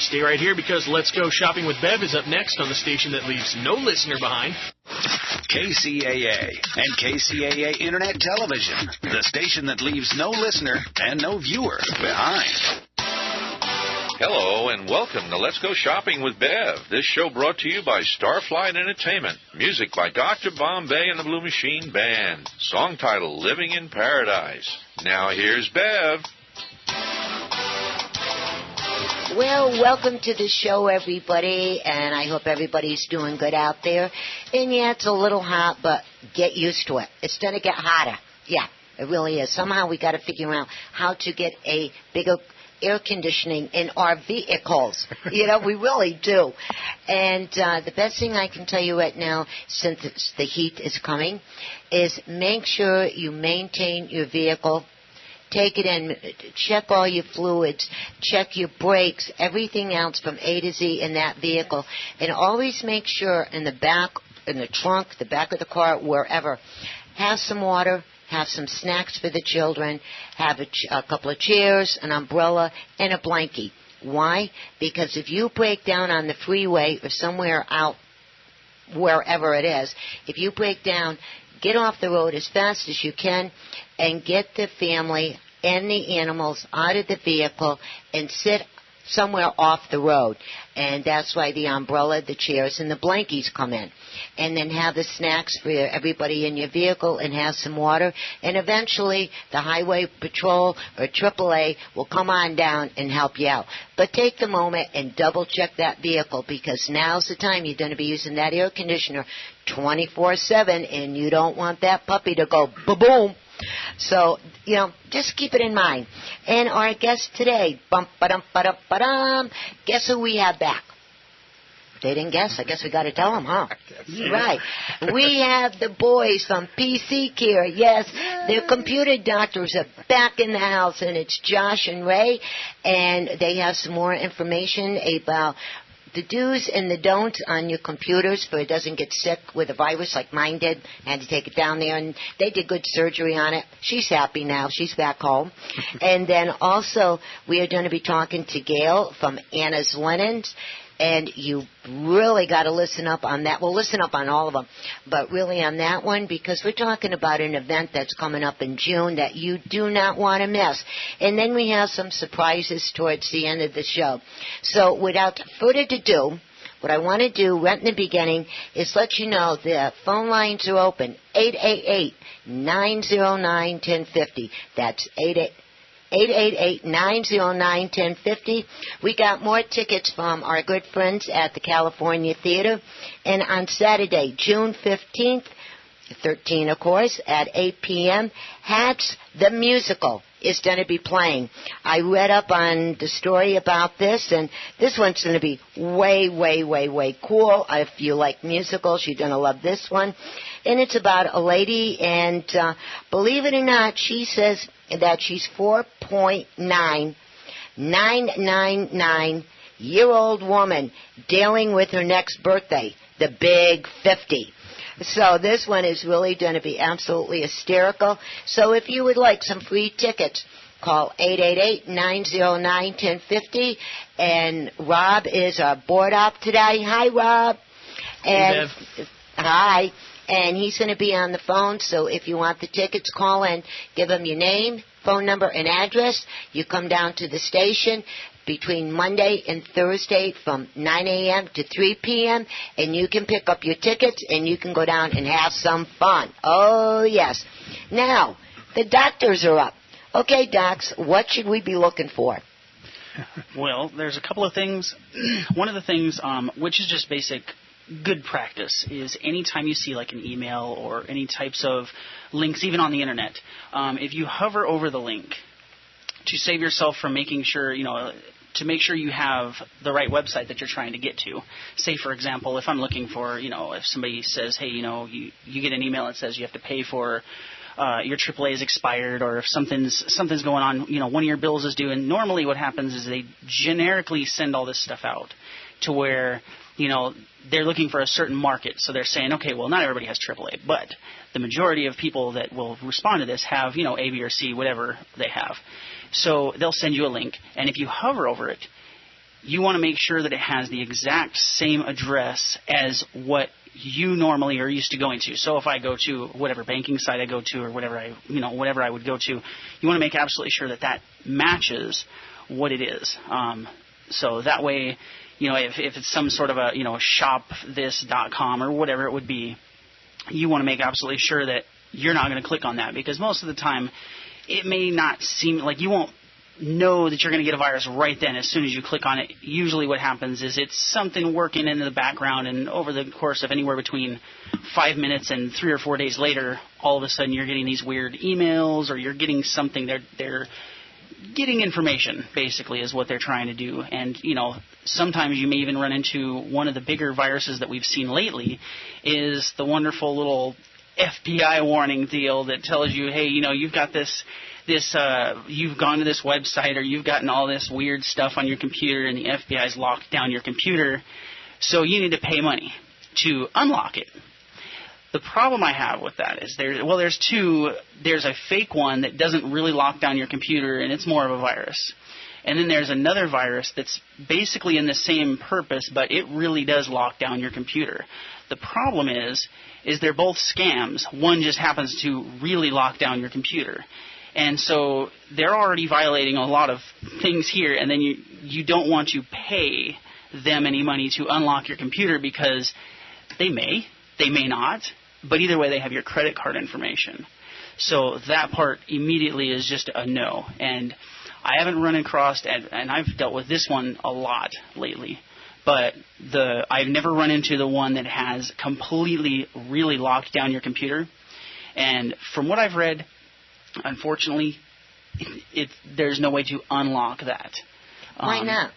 Stay right here because Let's Go Shopping with Bev is up next on the station that leaves no listener behind. KCAA and KCAA Internet Television, the station that leaves no listener and no viewer behind. Hello and welcome to Let's Go Shopping with Bev. This show brought to you by Starflight Entertainment. Music by Dr. Bombay and the Blue Machine Band. Song title, Living in Paradise. Now here's Bev. Well, welcome to the show, everybody, and I hope everybody's doing good out there. And yeah, it's a little hot, but get used to it. It's going to get hotter. Yeah, it really is. Somehow we got to figure out how to get a bigger air conditioning in our vehicles. You know, we really do. And the best thing I can tell you right now, since the heat is coming, is make sure you maintain your vehicle. Take it in, check all your fluids, check your brakes, everything else from A to Z in that vehicle. And always make sure in the back, in the trunk, the back of the car, wherever, have some water, have some snacks for the children, have a couple of chairs, an umbrella, and a blankie. Why? Because if you break down on the freeway or somewhere out, wherever it is, if you break down, get off the road as fast as you can and get the family and the animals out of the vehicle and sit somewhere off the road. And that's why the umbrella, the chairs, and the blankies come in. And then have the snacks for everybody in your vehicle and have some water. And eventually the Highway Patrol or AAA will come on down and help you out. But take the moment and double check that vehicle because now's the time you're going to be using that air conditioner 24/7 and you don't want that puppy to go ba-boom. So, you know, just keep it in mind. And our guest today, bum-ba-dum-ba-dum-ba-dum, guess who we have back? They didn't guess. I guess we got to tell them, huh? Right. We have the boys from PC Care. Yes, their computer doctors are back in the house, and it's Josh and Ray, and they have some more information about the do's and the don'ts on your computers so it doesn't get sick with a virus like mine did. I had to take it down there, and they did good surgery on it. She's happy now. She's back home. And then also we are going to be talking to Gail from Anna's Linens. And you really got to listen up on that. Well, listen up on all of them, but really on that one because we're talking about an event that's coming up in June that you do not want to miss. And then we have some surprises towards the end of the show. So without further ado, what I want to do right in the beginning is let you know the phone lines are open, 888-909-1050. That's 888-909-1050. We got more tickets from our good friends at the California Theater. And on Saturday, June 15th, 13, of course, at 8 p.m., Hats the Musical is going to be playing. I read up on the story about this, and this one's going to be way, way, way, way cool. If you like musicals, you're going to love this one. And it's about a lady, and believe it or not, she says that she's 4.999-year-old woman dealing with her next birthday, the big 50. So this one is really going to be absolutely hysterical. So if you would like some free tickets, call 888-909-1050. And Rob is our board op today. Hi, Rob. And hey, hi. And he's going to be on the phone, so if you want the tickets, call in. Give him your name, phone number, and address. You come down to the station between Monday and Thursday from 9 a.m. to 3 p.m., and you can pick up your tickets, and you can go down and have some fun. Oh, yes. Now, the doctors are up. Okay, docs, what should we be looking for? Well, there's a couple of things. One of the things, which is just basic good practice, is anytime you see like an email or any types of links, even on the internet, if you hover over the link to save yourself from making sure, to make sure you have the right website that you're trying to get to. Say, for example, if I'm looking for, if somebody says, hey, you get an email that says you have to pay for your AAA is expired, or if something's going on, one of your bills is due. And normally what happens is they generically send all this stuff out to where, they're looking for a certain market. So they're saying, okay, well, not everybody has AAA, but the majority of people that will respond to this have, A, B, or C, whatever they have. So they'll send you a link, and if you hover over it, you want to make sure that it has the exact same address as what you normally are used to going to. So if I go to whatever banking site I go to or whatever I would go to, you want to make absolutely sure that that matches what it is. So that way, if it's some sort of a, shopthis.com or whatever it would be, you want to make absolutely sure that you're not going to click on that, because most of the time it may not seem like you won't know that you're going to get a virus right then as soon as you click on it. Usually what happens is it's something working in the background, and over the course of anywhere between 5 minutes and 3 or 4 days later, all of a sudden you're getting these weird emails, or you're getting something. They're getting information, basically, is what they're trying to do. And, sometimes you may even run into one of the bigger viruses that we've seen lately is the wonderful little FBI warning deal that tells you, hey, you've got this you've gone to this website, or you've gotten all this weird stuff on your computer, and the FBI's locked down your computer, so you need to pay money to unlock it. The problem I have with that is there's two. There's a fake one that doesn't really lock down your computer, and it's more of a virus. And then there's another virus that's basically in the same purpose, but it really does lock down your computer. The problem is they're both scams. One just happens to really lock down your computer. And so they're already violating a lot of things here, and then you don't want to pay them any money to unlock your computer, because they may not, but either way they have your credit card information. So that part immediately is just a no. And I haven't run across, and I've dealt with this one a lot lately, but I've never run into the one that has completely really locked down your computer. And from what I've read, unfortunately, there's no way to unlock that. Why not?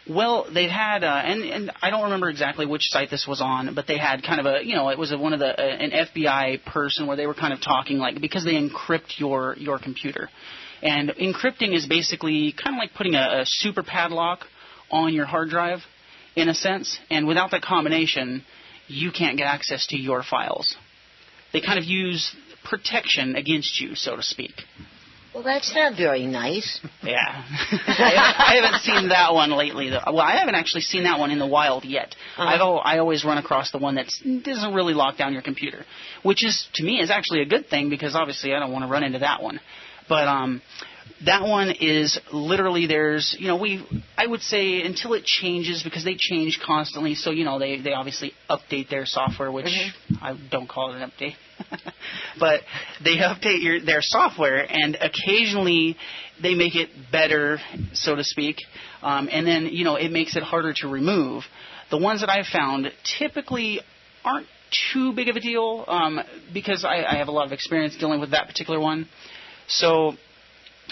Well, they've had, and I don't remember exactly which site this was on, but they had kind of it was one of an FBI person where they were kind of talking, like, because they encrypt your computer. And encrypting is basically kind of like putting a super padlock on your hard drive, in a sense, and without that combination, you can't get access to your files. They kind of use protection against you, so to speak. Well, that's not very nice. Yeah. I haven't seen that one lately. Well, I haven't actually seen that one in the wild yet. I always run across the one that doesn't really lock down your computer, which is, to me, is actually a good thing, because obviously I don't want to run into that one. But that one is literally I would say until it changes, because they change constantly. So, they obviously update their software, which I don't call it an update. But they update their software, and occasionally they make it better, so to speak. And then, it makes it harder to remove. The ones that I've found typically aren't too big of a deal, because I have a lot of experience dealing with that particular one. So,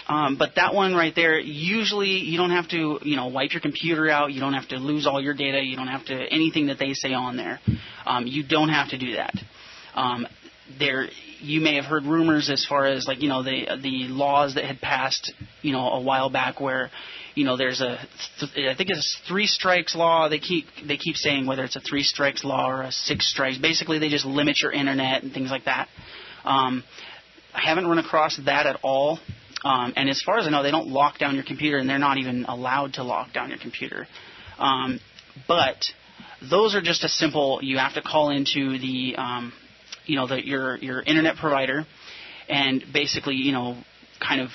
but that one right there, usually you don't have to, wipe your computer out. You don't have to lose all your data. You don't have to anything that they say on there. You don't have to do that. You may have heard rumors as far as the laws that had passed, a while back, where, there's I think it's a 3 strikes law. They keep saying whether it's a 3 strikes law or a 6 strikes. Basically, they just limit your internet and things like that. I haven't run across that at all. And as far as I know, they don't lock down your computer, and they're not even allowed to lock down your computer. But those are just a simple. You have to call into the your internet provider, and basically, kind of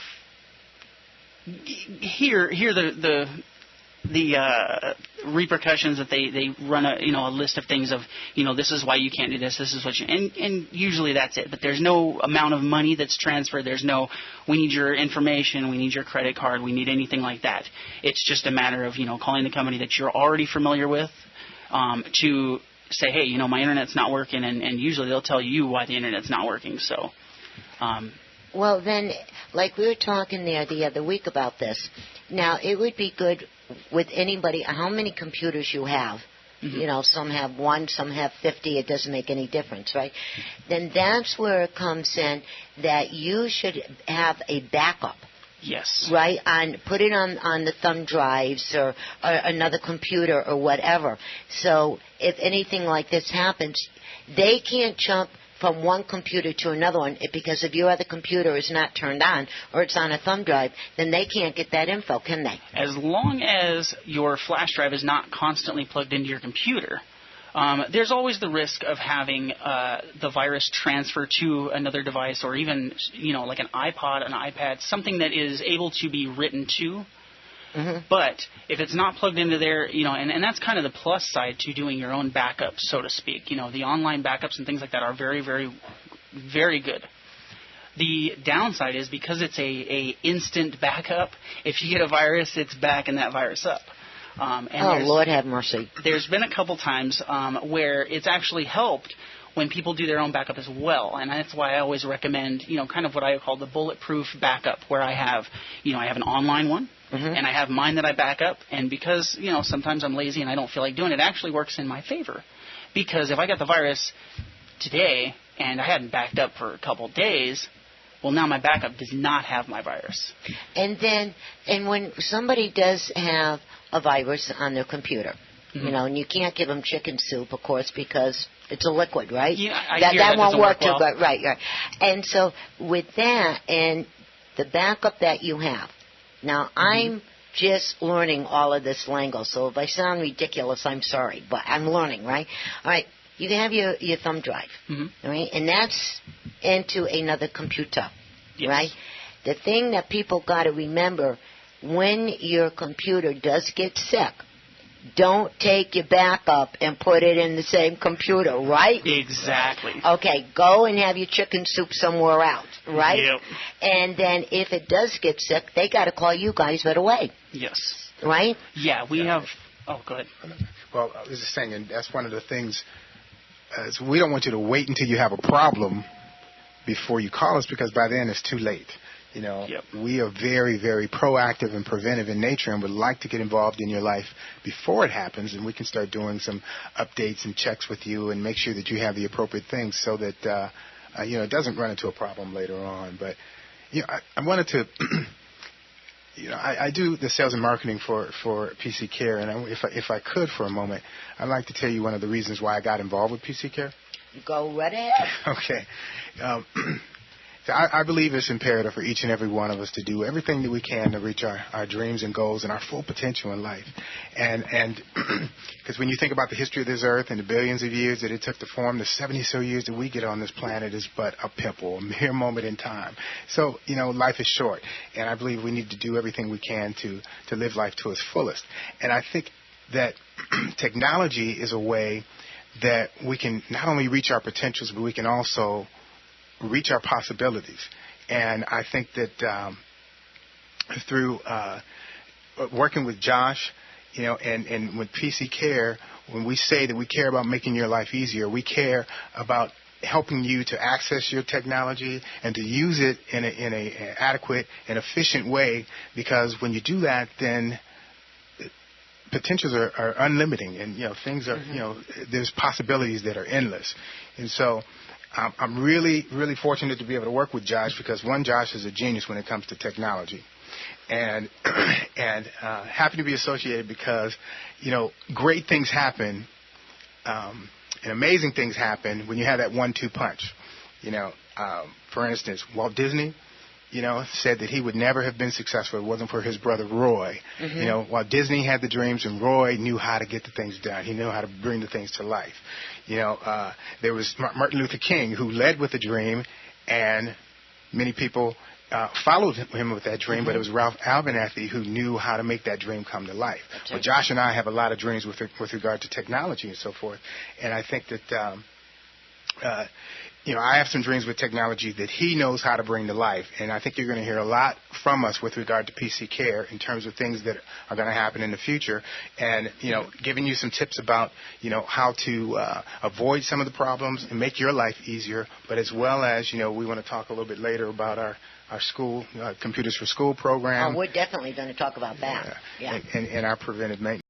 hear the repercussions that they run a list of things of, this is why you can't do this, this is what you, and usually that's it. But there's no amount of money that's transferred. There's no, we need your information, we need your credit card, we need anything like that. It's just a matter of, calling the company that you're already familiar with, to say, hey, my internet's not working, and usually they'll tell you why the internet's not working. So, well, then, like we were talking there the other week about this, now it would be good with anybody, how many computers you have. Mm-hmm. Some have 1, some have 50. It doesn't make any difference, right? Then that's where it comes in that you should have a backup. Yes. Right? Put it on the thumb drives or another computer or whatever. So if anything like this happens, they can't jump from one computer to another one, because if your other computer is not turned on or it's on a thumb drive, then they can't get that info, can they? As long as your flash drive is not constantly plugged into your computer, there's always the risk of having the virus transfer to another device, or even, like an iPod, an iPad, something that is able to be written to. Mm-hmm. But if it's not plugged into there, and that's kind of the plus side to doing your own backups, so to speak. The online backups and things like that are very, very, very good. The downside is because it's a instant backup, if you get a virus, it's backing that virus up. And Lord have mercy. There's been a couple times where it's actually helped when people do their own backup as well, and that's why I always recommend, kind of what I call the bulletproof backup, where I have an online one, mm-hmm. and I have mine that I back up, and because, sometimes I'm lazy and I don't feel like doing it, it actually works in my favor, because if I got the virus today and I hadn't backed up for a couple days, well, now my backup does not have my virus. And when somebody does have a virus on their computer, mm-hmm. And you can't give them chicken soup, of course, because it's a liquid, right? Yeah, that won't work well. too good. Right. And so with that and the backup that you have, now mm-hmm. I'm just learning all of this lingo, so if I sound ridiculous, I'm sorry, but I'm learning, right? All right, you can have your thumb drive, mm-hmm. right? And that's into another computer, yes. right? The thing that people got to remember, when your computer does get sick, don't take your backup and put it in the same computer, right? Exactly. Okay, go and have your chicken soup somewhere else, right? Yep. And then if it does get sick, they got to call you guys right away. Yes. Right? Yeah, we have... Oh, go ahead. Well, I was just saying, and that's one of the things, is we don't want you to wait until you have a problem before you call us, because by then it's too late. Yep. We are very, very proactive and preventive in nature, and would like to get involved in your life before it happens, and we can start doing some updates and checks with you and make sure that you have the appropriate things so that it doesn't run into a problem later on. But I wanted to I do the sales and marketing for PC Care, and if I could for a moment, I'd like to tell you one of the reasons why I got involved with PC Care. Go right ahead. Okay. So I believe it's imperative for each and every one of us to do everything that we can to reach our dreams and goals and our full potential in life. And because when you think about the history of this earth and the billions of years that it took to form, the 70-so years that we get on this planet is but a pimple, a mere moment in time. So, life is short, and I believe we need to do everything we can to live life to its fullest. And I think that technology is a way that we can not only reach our potentials, but we can also reach our possibilities. And I think that through working with Josh, and with PC Care, when we say that we care about making your life easier, we care about helping you to access your technology and to use it in a adequate and efficient way, because when you do that, then potentials are unlimiting, and things are there's possibilities that are endless. And so I'm really, really fortunate to be able to work with Josh, because one, Josh is a genius when it comes to technology, and happy to be associated because great things happen, and amazing things happen when you have that 1-2 punch. For instance, Walt Disney, said that he would never have been successful if it wasn't for his brother Roy. Mm-hmm. While Disney had the dreams, and Roy knew how to get the things done. He knew how to bring the things to life. There was Martin Luther King, who led with a dream, and many people followed him with that dream, mm-hmm. but it was Ralph Abernathy who knew how to make that dream come to life. Well, Josh and I have a lot of dreams with regard to technology and so forth, and I think that I have some dreams with technology that he knows how to bring to life, and I think you're going to hear a lot from us with regard to PC Care in terms of things that are going to happen in the future, and giving you some tips about how to avoid some of the problems and make your life easier, but as well as we want to talk a little bit later about our school Computers for School program. Oh, we're definitely going to talk about that. Yeah. And our preventive maintenance.